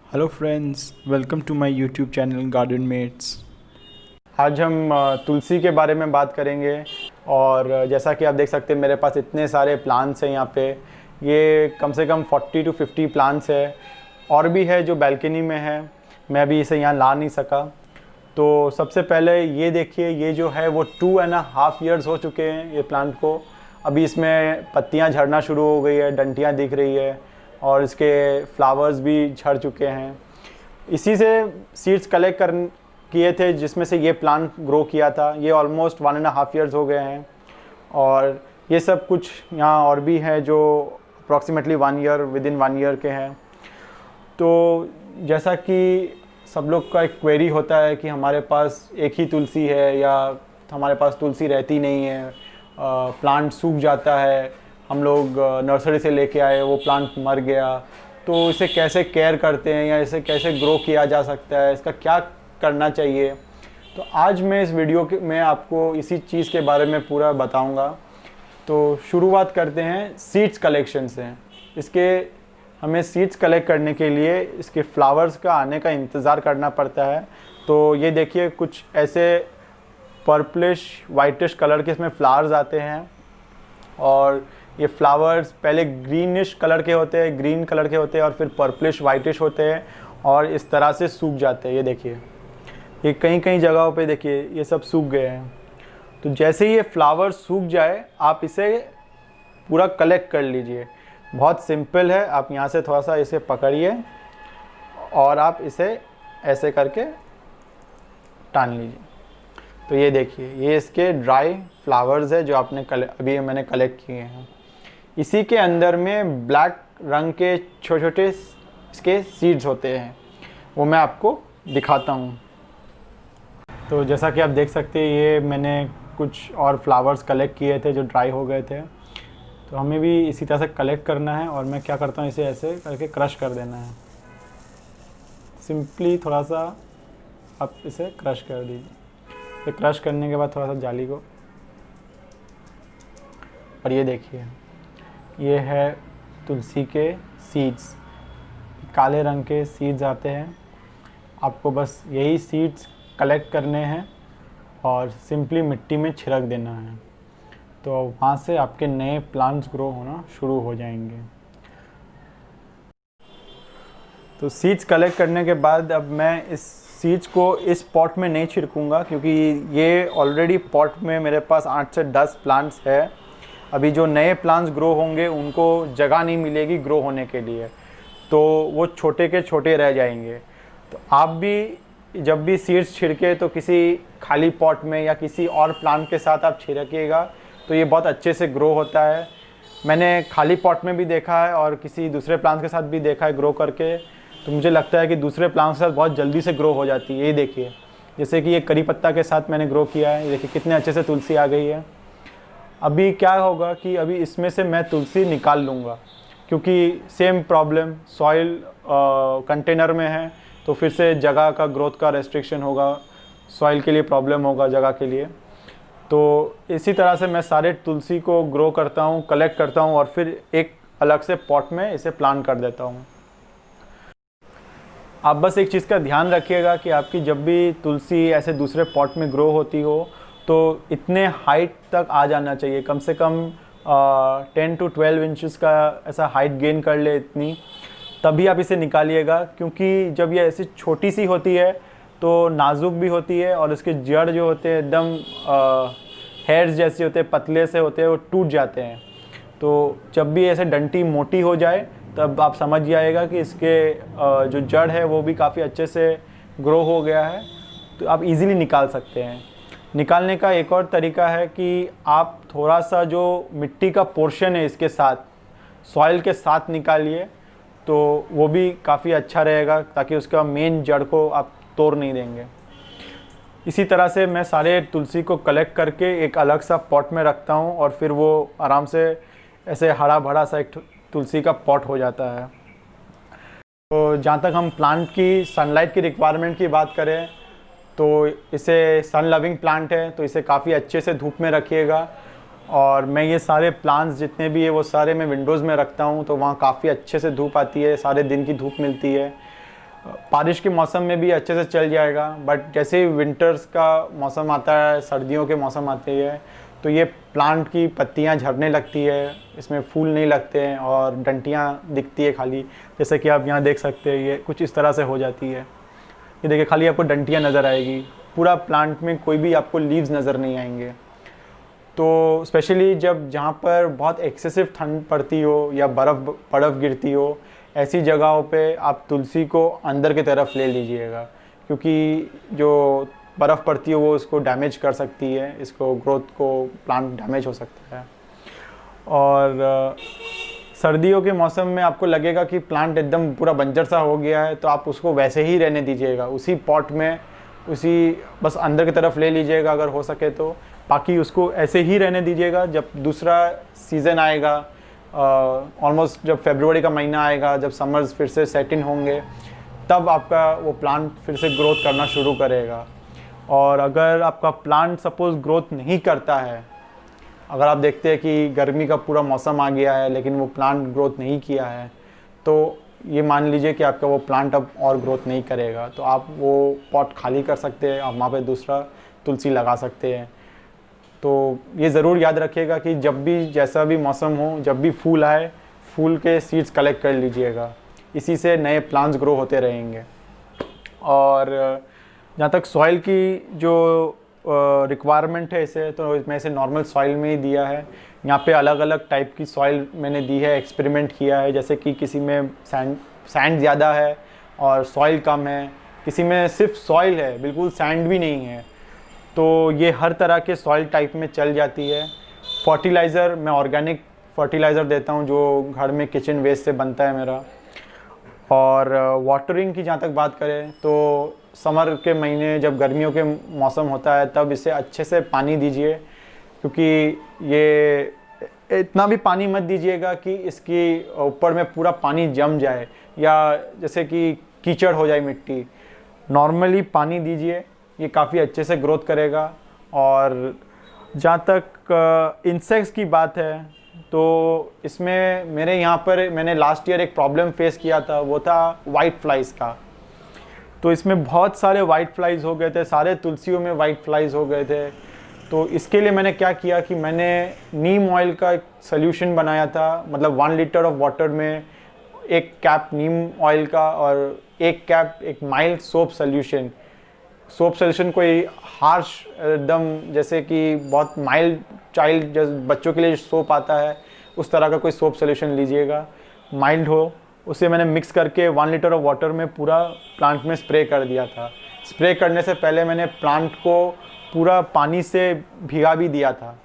Hello friends, welcome to my YouTube channel garden mates. आज हम तुलसी के बारे में बात करेंगे। और जैसा कि आप देख सकते हैं मेरे पास इतने सारे प्लांट्स हैं यहाँ पे। ये कम से कम 40 to 50 प्लांट्स है। और भी है जो बैल्कनी में है, मैं अभी इसे यहाँ ला नहीं सका। तो सबसे पहले ये देखिए, ये जो है वो 2.5 years हो चुके हैं ये प्लांट को। अभी इसमें पत्तियाँ झड़ना शुरू हो गई है, डंटियाँ दिख रही है और इसके फ्लावर्स भी झड़ चुके हैं। इसी से सीड्स कलेक्ट किए थे जिसमें से ये प्लांट ग्रो किया था। ये ऑलमोस्ट 1.5 years हो गए हैं। और ये सब कुछ यहाँ और भी है जो अप्रॉक्सीमेटली 1 year, विदिन 1 year के हैं। तो जैसा कि सब लोग का एक क्वेरी होता है कि हमारे पास एक ही तुलसी है या हमारे पास तुलसी रहती नहीं है, प्लांट सूख जाता है, हम लोग नर्सरी से लेके आए वो प्लांट मर गया, तो इसे कैसे केयर करते हैं या इसे कैसे ग्रो किया जा सकता है, इसका क्या करना चाहिए। तो आज मैं इस वीडियो में आपको इसी चीज़ के बारे में पूरा बताऊंगा। तो शुरुआत करते हैं सीड्स कलेक्शन से। हमें सीड्स कलेक्ट करने के लिए इसके फ्लावर्स का आने का इंतज़ार करना पड़ता है। तो ये देखिए, कुछ ऐसे पर्पलिश वाइटिश कलर के इसमें फ्लावर्स आते हैं। और ये फ्लावर्स पहले ग्रीनिश कलर के होते हैं, ग्रीन कलर के होते हैं और फिर पर्पलिश वाइटिश होते हैं और इस तरह से सूख जाते हैं। ये देखिए, ये कई कई जगहों पे देखिए ये सब सूख गए हैं। तो जैसे ही ये फ्लावर सूख जाए आप इसे पूरा कलेक्ट कर लीजिए। बहुत सिंपल है। आप यहाँ से थोड़ा सा इसे पकड़िए और आप इसे ऐसे करके टान लीजिए। तो ये देखिए, ये इसके ड्राई फ्लावर्स है जो आपने अभी मैंने कलेक्ट किए हैं। इसी के अंदर में ब्लैक रंग के छोटे छोटे इसके सीड्स होते हैं, वो मैं आपको दिखाता हूँ। तो जैसा कि आप देख सकते हैं, ये मैंने कुछ और फ्लावर्स कलेक्ट किए थे जो ड्राई हो गए थे। तो हमें भी इसी तरह से कलेक्ट करना है और मैं क्या करता हूँ, इसे ऐसे करके क्रश कर देना है। सिंपली थोड़ा सा आप इसे क्रश कर दीजिए। तो क्रश करने के बाद थोड़ा सा जाली को, और ये देखिए, ये है तुलसी के सीड्स। काले रंग के सीड्स आते हैं। आपको बस यही सीड्स कलेक्ट करने हैं और सिंपली मिट्टी में छिड़क देना है। तो वहाँ से आपके नए प्लांट्स ग्रो होना शुरू हो जाएंगे। तो सीड्स कलेक्ट करने के बाद अब मैं इस सीड्स को इस पॉट में नहीं छिड़कूंगा, क्योंकि ये ऑलरेडी पॉट में मेरे पास 8 से 10 प्लांट्स है। अभी जो नए प्लांट्स ग्रो होंगे उनको जगह नहीं मिलेगी ग्रो होने के लिए, तो वो छोटे के छोटे रह जाएंगे। तो आप भी जब भी सीड्स छिड़के तो किसी खाली पॉट में या किसी और प्लांट के साथ आप छिड़किएगा, तो ये बहुत अच्छे से ग्रो होता है। मैंने खाली पॉट में भी देखा है और किसी दूसरे प्लांट के साथ भी देखा है ग्रो करके। तो मुझे लगता है कि दूसरे प्लांट के साथ बहुत जल्दी से ग्रो हो जाती है। ये देखिए, जैसे कि ये करी पत्ता के साथ मैंने ग्रो किया है। ये देखिए कितने अच्छे से तुलसी आ गई है। अभी क्या होगा कि अभी इसमें से मैं तुलसी निकाल लूँगा, क्योंकि सेम प्रॉब्लम सॉइल कंटेनर में है, तो फिर से जगह का ग्रोथ का रेस्ट्रिक्शन होगा, सॉइल के लिए प्रॉब्लम होगा जगह के लिए। तो इसी तरह से मैं सारे तुलसी को ग्रो करता हूँ, कलेक्ट करता हूँ और फिर एक अलग से पॉट में इसे प्लांट कर देता हूँ। आप बस एक चीज़ का ध्यान रखिएगा कि आपकी जब भी तुलसी ऐसे दूसरे पॉट में ग्रो होती हो तो इतने हाइट तक आ जाना चाहिए, कम से कम 10 to 12 इंचज़ का ऐसा हाइट गेन कर ले इतनी, तभी आप इसे निकालिएगा। क्योंकि जब ये ऐसी छोटी सी होती है तो नाजुक भी होती है और इसके जड़ जो होते हैं एकदम हेयर्स जैसे होते हैं, पतले से होते हैं, वो टूट जाते हैं। तो जब भी ऐसे डंटी मोटी हो जाए तब आप समझ जाइएगा कि इसके जो जड़ है वो भी काफ़ी अच्छे से ग्रो हो गया है। तो आप इजीली निकाल सकते हैं। निकालने का एक और तरीका है कि आप थोड़ा सा जो मिट्टी का पोर्शन है इसके साथ, सॉइल के साथ निकालिए, तो वो भी काफ़ी अच्छा रहेगा, ताकि उसका मेन जड़ को आप तोड़ नहीं देंगे। इसी तरह से मैं सारे तुलसी को कलेक्ट करके एक अलग सा पॉट में रखता हूँ और फिर वो आराम से ऐसे हरा भरा सा एक तुलसी का पॉट हो जाता है। तो जहाँ तक हम प्लांट की सनलाइट की रिक्वायरमेंट की बात करें, तो इसे सन लविंग प्लांट है, तो इसे काफ़ी अच्छे से धूप में रखिएगा। और मैं ये सारे प्लांट्स जितने भी है वो सारे मैं विंडोज़ में रखता हूँ, तो वहाँ काफ़ी अच्छे से धूप आती है, सारे दिन की धूप मिलती है। बारिश के मौसम में भी अच्छे से चल जाएगा, बट जैसे ही विंटर्स का मौसम आता है, सर्दियों के मौसम आते हैं, तो ये प्लांट की पत्तियां झड़ने लगती है, इसमें फूल नहीं लगते हैं और डंटियां दिखती है खाली। जैसे कि आप यहाँ देख सकते हैं, ये कुछ इस तरह से हो जाती है। ये देखिए, खाली आपको डंटियां नज़र आएगी, पूरा प्लांट में कोई भी आपको लीव्स नज़र नहीं आएंगे। तो स्पेशली जब जहाँ पर बहुत एक्सेसिव ठंड पड़ती हो या बर्फ़ गिरती हो, ऐसी जगहों पे आप तुलसी को अंदर की तरफ ले लीजिएगा, क्योंकि जो बर्फ़ पड़ती है वो इसको डैमेज कर सकती है, इसको ग्रोथ को, प्लांट डैमेज हो सकता है। और सर्दियों के मौसम में आपको लगेगा कि प्लांट एकदम पूरा बंजर सा हो गया है, तो आप उसको वैसे ही रहने दीजिएगा, उसी पॉट में, उसी बस अंदर की तरफ ले लीजिएगा अगर हो सके तो। बाकी उसको ऐसे ही रहने दीजिएगा। जब दूसरा सीज़न आएगा, ऑलमोस्ट जब फरवरी का महीना आएगा, जब समर्स फिर से सेट इन होंगे, तब आपका वो प्लांट फिर से ग्रोथ करना शुरू करेगा। और अगर आपका प्लांट सपोज़ ग्रोथ नहीं करता है, अगर आप देखते हैं कि गर्मी का पूरा मौसम आ गया है लेकिन वो प्लांट ग्रोथ नहीं किया है, तो ये मान लीजिए कि आपका वो प्लांट अब और ग्रोथ नहीं करेगा, तो आप वो पॉट खाली कर सकते हैं, आप वहाँ पे दूसरा तुलसी लगा सकते हैं। तो ये ज़रूर याद रखिएगा कि जब भी जैसा भी मौसम हो, जब भी फूल आए, फूल के सीड्स कलेक्ट कर लीजिएगा, इसी से नए प्लांट्स ग्रो होते रहेंगे। और जहाँ तक सॉइल की जो रिक्वायरमेंट है इसे, तो मैं इसे नॉर्मल सॉइल में ही दिया है। यहाँ पे अलग अलग टाइप की सॉइल मैंने दी है, एक्सपेरिमेंट किया है। जैसे कि किसी में सैंड ज़्यादा है और सॉइल कम है, किसी में सिर्फ सॉइल है, बिल्कुल सैंड भी नहीं है। तो ये हर तरह के सॉइल टाइप में चल जाती है। फर्टिलाइज़र मैं ऑर्गेनिक फर्टिलाइज़र देता हूँ जो घर में किचन वेस्ट से बनता है मेरा। और वाटरिंग की जहाँ तक बात करें, तो समर के महीने जब गर्मियों के मौसम होता है तब इसे अच्छे से पानी दीजिए, क्योंकि ये इतना भी पानी मत दीजिएगा कि इसकी ऊपर में पूरा पानी जम जाए या जैसे कि कीचड़ हो जाए मिट्टी। नॉर्मली पानी दीजिए, ये काफ़ी अच्छे से ग्रोथ करेगा। और जहाँ तक इंसेक्ट्स की बात है, तो इसमें मेरे यहाँ पर मैंने लास्ट ईयर एक प्रॉब्लम फेस किया था, वो था वाइट फ्लाइज़ का। तो इसमें बहुत सारे वाइट फ्लाइज़ हो गए थे, सारे तुलसियों में वाइट फ्लाइज़ हो गए थे। तो इसके लिए मैंने क्या किया कि मैंने नीम ऑयल का एक सोल्यूशन बनाया था, मतलब 1 लीटर ऑफ वाटर में 1 कैप नीम ऑयल का और 1 कैप एक mild soap solution. Soap solution कोई हार्श एकदम, जैसे कि बहुत माइल्ड चाइल्ड जैसे बच्चों के लिए सोप आता है, उस तरह का कोई सोप सोल्यूशन लीजिएगा, माइल्ड हो। उसे मैंने मिक्स करके 1 लीटर ऑफ वाटर में पूरा प्लांट में स्प्रे कर दिया था। स्प्रे करने से पहले मैंने प्लांट को पूरा पानी से भिगा भी दिया था।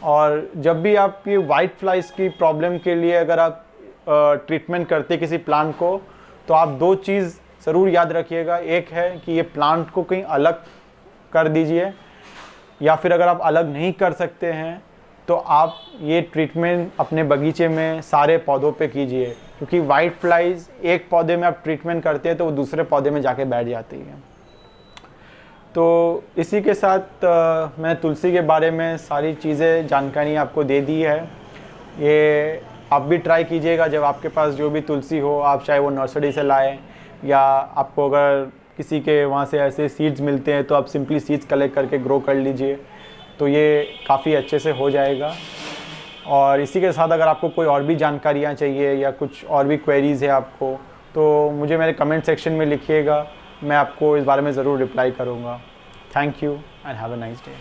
और जब भी आप ये वाइट फ्लाइज की प्रॉब्लम के लिए अगर आप ट्रीटमेंट करते किसी प्लांट को, तो आप 2 चीज़ ज़रूर याद रखिएगा। एक है कि ये प्लांट को कहीं अलग कर दीजिए, या फिर अगर आप अलग नहीं कर सकते हैं तो आप ये ट्रीटमेंट अपने बगीचे में सारे पौधों पे कीजिए, क्योंकि वाइट फ्लाइज एक पौधे में आप ट्रीटमेंट करते हैं तो वो दूसरे पौधे में जाके बैठ जाती है। तो इसी के साथ मैं तुलसी के बारे में सारी चीज़ें जानकारी आपको दे दी है। ये आप भी ट्राई कीजिएगा, जब आपके पास जो भी तुलसी हो, आप चाहे वो नर्सरी से लाएं या आपको अगर किसी के वहाँ से ऐसे सीड्स मिलते हैं तो आप सिंपली सीड्स कलेक्ट करके ग्रो कर लीजिए, तो ये काफ़ी अच्छे से हो जाएगा। और इसी के साथ अगर आपको कोई और भी जानकारियाँ चाहिए या कुछ और भी क्वेरीज़ है आपको, तो मुझे मेरे कमेंट सेक्शन में लिखिएगा, मैं आपको इस बारे में ज़रूर रिप्लाई करूँगा। Thank you and have a nice day.